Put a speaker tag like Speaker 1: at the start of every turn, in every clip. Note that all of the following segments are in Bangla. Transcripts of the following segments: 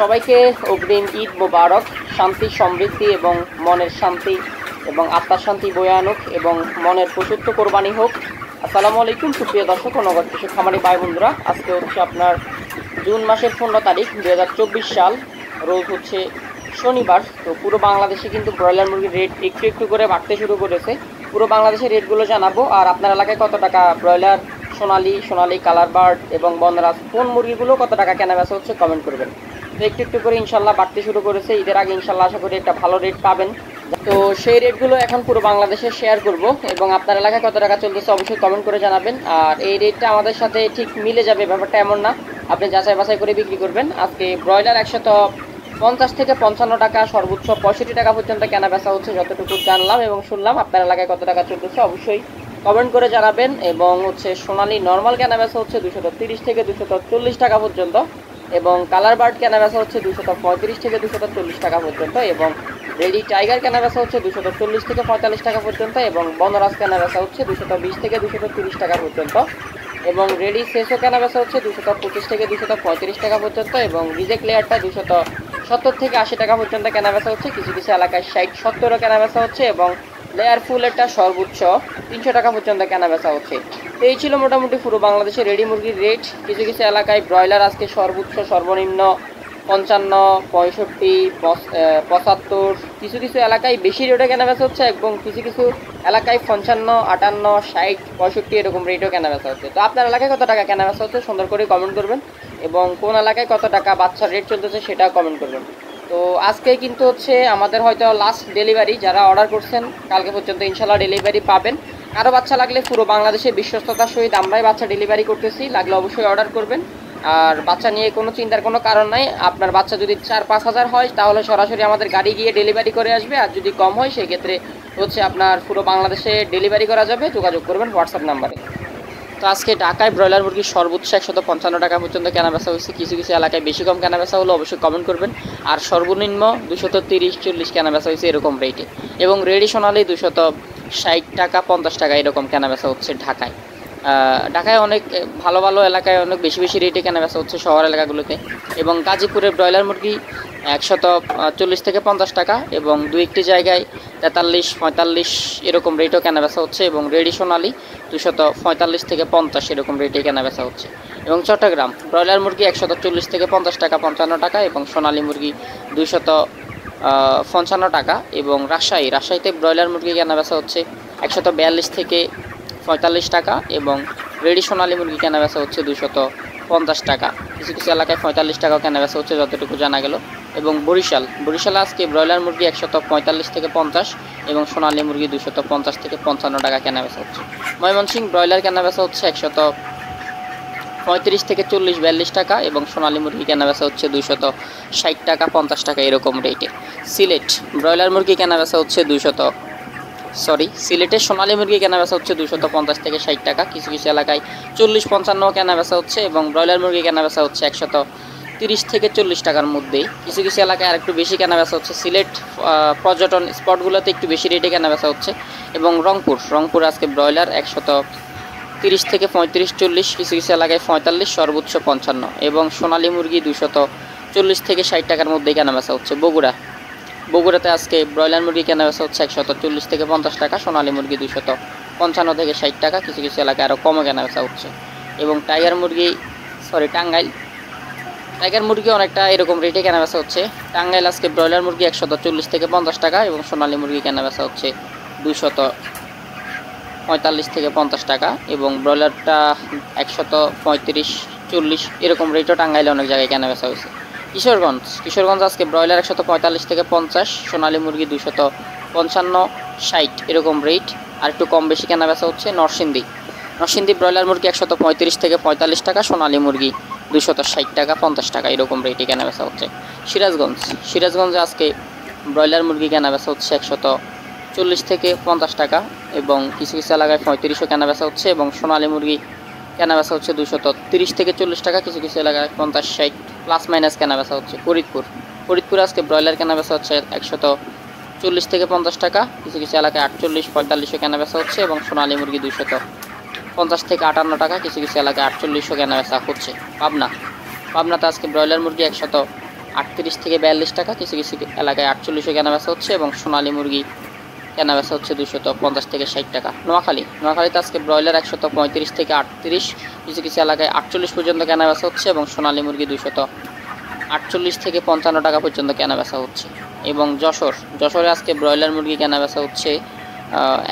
Speaker 1: সবাইকে অগ্রিম ঈদ মোবারক। শান্তি, সমৃদ্ধি এবং মনের শান্তি এবং আত্মার শান্তি বয়ে আনুক এবং মনের পশুত্ব কোরবানি হোক। আসসালামু আলাইকুম সুপ্রিয় দর্শক ও নগদ কৃষক খামারি ভাই বন্ধুরা। আজকে হচ্ছে আপনার জুন মাসের 15 তারিখ 2024 সাল, রোজ হচ্ছে শনিবার। তো পুরো বাংলাদেশে কিন্তু ব্রয়লার মুরগির রেট একটু একটু করে বাড়তে শুরু করেছে। পুরো বাংলাদেশের রেটগুলো জানাবো, আর আপনার এলাকায় কত টাকা ব্রয়লার, সোনালি কালার বার্ড এবং বনরাজ কোন মুরগিগুলো কত টাকা কেনা বেচা হচ্ছে কমেন্ট করবেন। তো একটু একটু করে ইনশাল্লাহ বাড়তে শুরু করেছে। ঈদের আগে ইনশাল্লাহ আশা করি একটা ভালো রেট পাবেন। তো সেই রেটগুলো এখন পুরো বাংলাদেশে শেয়ার করব এবং আপনার এলাকায় কত টাকা চলতেছে অবশ্যই কমেন্ট করে জানাবেন। আর এই রেটটা আমাদের সাথে ঠিক মিলে যাবে ব্যাপারটা এমন না, আপনি যাচাই বাছাই করে বিক্রি করবেন। আজকে ব্রয়লার 150 থেকে 55 টাকা, সর্বোচ্চ 65 টাকা পর্যন্ত কেনা বেচা হচ্ছে, যতটুকু জানলাম এবং শুনলাম। আপনার এলাকায় কত টাকা চলতেছে অবশ্যই কমেন্ট করে জানাবেন। এবং হচ্ছে সোনালি নর্মাল কেনা বেচা হচ্ছে 230 থেকে 240 টাকা পর্যন্ত, এবং কালার বার্ড কেনা বেচা হচ্ছে 235 থেকে 240 টাকা পর্যন্ত, এবং রেডি টাইগার কেনা বেচা হচ্ছে 240 থেকে 45 টাকা পর্যন্ত, এবং বনরাজ কেনা বেচা হচ্ছে 220 থেকে 230 টাকা পর্যন্ত, এবং রেডি সেসও কেনা বেচা হচ্ছে 225 থেকে 235 টাকা পর্যন্ত, এবং রিজেক্ট লেয়ারটা 270 থেকে 80 টাকা পর্যন্ত কেনা বেচা হচ্ছে। কিছু কিছু এলাকায় 60-70ও কেনা বেচা হচ্ছে, এবং লেয়ার ফুলেরটা সর্বোচ্চ 300 টাকা পর্যন্ত কেনা বেচা হচ্ছে। তো এই ছিল মোটামুটি পুরো বাংলাদেশের রেডি মুরগির রেট। কিছু কিছু এলাকায় ব্রয়লার আজকে সর্বোচ্চ সর্বনিম্ন 55, 65, 75, কিছু কিছু এলাকায় বেশি রেটে কেনা বেচা হচ্ছে, এবং কিছু কিছু এলাকায় 55, 58, 60, 65 এরকম রেটও কেনা বেচা হচ্ছে। তো আপনার এলাকায় কত টাকা কেনা বেচা হচ্ছে সুন্দর করে কমেন্ট করবেন, এবং কোন এলাকায় কত টাকা বাচ্চার রেট চলতেছে সেটাও কমেন্ট করবেন। তো আজকে কিন্তু হচ্ছে আমাদের হয়তো লাস্ট ডেলিভারি, যারা অর্ডার করছেন কালকে পর্যন্ত ইনশাল্লাহ ডেলিভারি পাবেন। আরও বাচ্চা লাগলে পুরো বাংলাদেশে বিশ্বস্ততার সহিত আমরাই বাচ্চা ডেলিভারি করতেছি, লাগলে অবশ্যই অর্ডার করবেন। আর বাচ্চা নিয়ে কোনো চিন্তার কোনো কারণ নাই। আপনার বাচ্চা যদি 4-5 হাজার হয় তাহলে সরাসরি আমাদের গাড়ি গিয়ে ডেলিভারি করে আসবে, আর যদি কম হয় সেই ক্ষেত্রে হচ্ছে আপনার পুরো বাংলাদেশে ডেলিভারি করা যাবে। যোগাযোগ করবেন হোয়াটসঅ্যাপ নাম্বারে। তো আজকে ঢাকায় ব্রয়লার মুরগির সর্বোচ্চ 155 টাকা পর্যন্ত কেনা বেচা হয়েছে। কিছু কিছু এলাকায় বেশি কম কেনা বেচা হলো, অবশ্যই কমেন্ট করবেন। আর সর্বনিম্ন 230-40 কেনা বেচা হয়েছে এরকম রেটে, এবং রেডি সোনালি 260 টাকা 50 টাকা এরকম কেনা বেচা হচ্ছে ঢাকায়। ঢাকায় অনেক ভালো ভালো এলাকায় অনেক বেশি বেশি রেটে কেনা বেচা হচ্ছে শহর এলাকাগুলোতে। এবং গাজীপুরের ব্রয়লার মুরগি 140 থেকে 50 টাকা, এবং দু একটি জায়গায় 43-45 এরকম রেটও কেনা বেচা হচ্ছে, এবং রেডি সোনালি 245 থেকে 50 এরকম রেটে কেনা বেচা হচ্ছে। এবং চট্টগ্রাম ব্রয়লার মুরগি 140 থেকে 50 টাকা, 55 টাকা, এবং সোনালি মুরগি 255 টাকা। এবং রাজশাহীতে ব্রয়লার মুরগি কেনা বেচা হচ্ছে 142 থেকে 45 টাকা, এবং রেডি সোনালি মুরগি কেনা বেচা হচ্ছে 250 টাকা। কিছু কিছু এলাকায় 45 টাকাও কেনা বেচা হচ্ছে যতটুকু জানা গেল। এবং বরিশালে আজকে ব্রয়লার মুরগি 145 থেকে 50, এবং সোনালি মুরগি 250 থেকে 55 টাকা কেনা বেচা হচ্ছে। ময়মনসিংহ ব্রয়লার কেনা বেচা হচ্ছে 135 থেকে 40-42 টাকা, এবং সোনালি মুরগি কেনা বেচা হচ্ছে 260 টাকা 50 টাকা এরকম রেটে। সিলেট ব্রয়লার মুরগি কেনা বেচা হচ্ছে সিলেটের সোনালি মুরগি কেনা বেচা হচ্ছে 250 থেকে 60 টাকা। কিছু কিছু এলাকায় 40-55 কেনা বেচা হচ্ছে, এবং ব্রয়লার মুরগি কেনা বেচা হচ্ছে 130 থেকে 40 টাকার মধ্যেই। কিছু কিছু এলাকায় আরেকটু বেশি কেনা বেচা হচ্ছে। সিলেট পর্যটন স্পটগুলোতে একটু বেশি রেটে কেনা বেচা হচ্ছে। এবং রংপুর আজকে ব্রয়লার 130 থেকে 35-40, কিছু কিছু এলাকায় 45, সর্বোচ্চ 55, এবং সোনালি মুরগি 240 থেকে 60 টাকার মধ্যেই কেনা বেচা হচ্ছে। বগুড়াতে আজকে ব্রয়লার মুরগি কেনা বেচা হচ্ছে 140 থেকে 50 টাকা, সোনালি মুরগি 255 থেকে 60 টাকা। কিছু কিছু এলাকায় আরও কমও কেনা বেচা হচ্ছে। এবং টাইগার মুরগি অনেকটা এরকম রেটে কেনা বেচা হচ্ছে। টাঙ্গাইল আজকে ব্রয়লার মুরগি 140 থেকে 50 টাকা, এবং সোনালি মুরগি কেনা বেচা হচ্ছে 245 থেকে 50 টাকা, এবং ব্রয়লারটা 135-40 এরকম রেটও টাঙ্গাইলে অনেক জায়গায় কেনা বেচা হয়েছে। কিশোরগঞ্জ আজকে ব্রয়লার 145 থেকে 50, সোনালি মুরগি 255-60 এরকম রেট, আর একটু কম বেশি কেনা বেচা হচ্ছে। নরসিংদী ব্রয়লার মুরগি 135 থেকে 45 টাকা, সোনালি মুরগি 260 টাকা 50 টাকা এরকম রেটে কেনা বেচা হচ্ছে। সিরাজগঞ্জে আজকে ব্রয়লার মুরগি কেনা বেচা হচ্ছে 140 থেকে 50 টাকা, এবং কিছু কিছু এলাকায় 35ও কেনা বেচা হচ্ছে, এবং সোনালি মুরগি কেনা বেচা হচ্ছে 230 থেকে 40 টাকা। কিছু কিছু এলাকায় 50-60 প্লাস মাইনাস কেনা বেচা হচ্ছে। ফরিদপুর আজকে ব্রয়লার কেনা বেচা হচ্ছে 140 থেকে 50 টাকা, কিছু কিছু এলাকায় 48-45ও কেনা বেচা হচ্ছে, এবং সোনালি মুরগি 250 থেকে 58 টাকা, কিছু কিছু এলাকায় 48ও কেনা বেচা হচ্ছে। পাবনাতে আজকে ব্রয়লার মুরগি 38 থেকে 42 টাকা, কিছু কিছু এলাকায় 48 কেনা বেচা হচ্ছে এবং সোনালী মুরগি কেনা বেচা হচ্ছে 250 থেকে 60 টাকা। নোয়াখালীতে আজকে ব্রয়লার 135 থেকে 38, কিছু কিছু এলাকায় 48 পর্যন্ত কেনা বেচা হচ্ছে এবং সোনালী মুরগি 248 থেকে 55 টাকা পর্যন্ত কেনা বেচা হচ্ছে। এবং যশোরে আজকে ব্রয়লার মুরগি কেনা বেচা হচ্ছে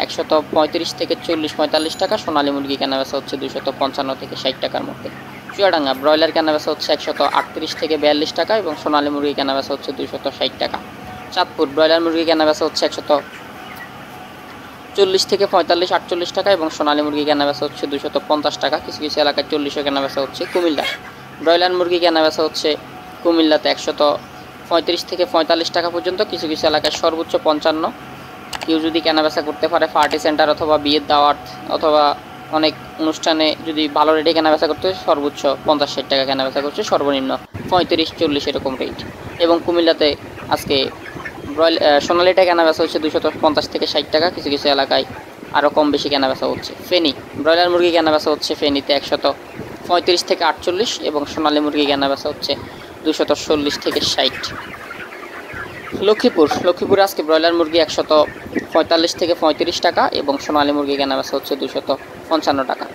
Speaker 1: 135 থেকে 40-45 টাকা, সোনালী মুরগি কেনা বেচা হচ্ছে 255 থেকে 60 টাকার মধ্যে। চুয়াডাঙ্গা ব্রয়লার কেনা বেচা হচ্ছে 138 থেকে 42 টাকা এবং সোনালী মুরগি কেনা বেচা হচ্ছে 260 টাকা। চাঁদপুর ব্রয়লার মুরগি কেনা বেচা হচ্ছে 140 থেকে 45-48 টাকা এবং সোনালী মুরগি কেনা বেচা হচ্ছে 250 টাকা, কিছু কিছু এলাকায় 40 কেনা বেচা হচ্ছে। কুমিল্লা ব্রয়লার মুরগি কেনা বেচা হচ্ছে কুমিল্লাতে 135 থেকে 45 টাকা পর্যন্ত, কিছু কিছু এলাকায় সর্বোচ্চ 55। কেউ যদি কেনা বেচা করতে পারে পার্টি সেন্টার অথবা বিয়ের দাওয়াত অথবা অনেক অনুষ্ঠানে যদি ভালো রেটে কেনা বেচা করতে হয় সর্বোচ্চ 50-60 টাকা কেনা বেচা করছে, সর্বনিম্ন 35-40 এরকম রেট। এবং কুমিল্লাতে আজকে সোনালিটা কেনা বেচা হচ্ছে 250 থেকে 60 টাকা, কিছু কিছু এলাকায় আরও কম বেশি কেনা বেচা হচ্ছে। ফেনী ব্রয়লার মুরগি কেনা বেচা হচ্ছে ফেনীতে 135 থেকে 48 এবং সোনালী মুরগি কেনা বেচা হচ্ছে 240 থেকে 60। লক্ষ্মীপুরে আজকে ব্রয়লার মুরগি 145 থেকে 35 টাকা এবং সোনালী মুরগি কেনা বেচা হচ্ছে 255 টাকা।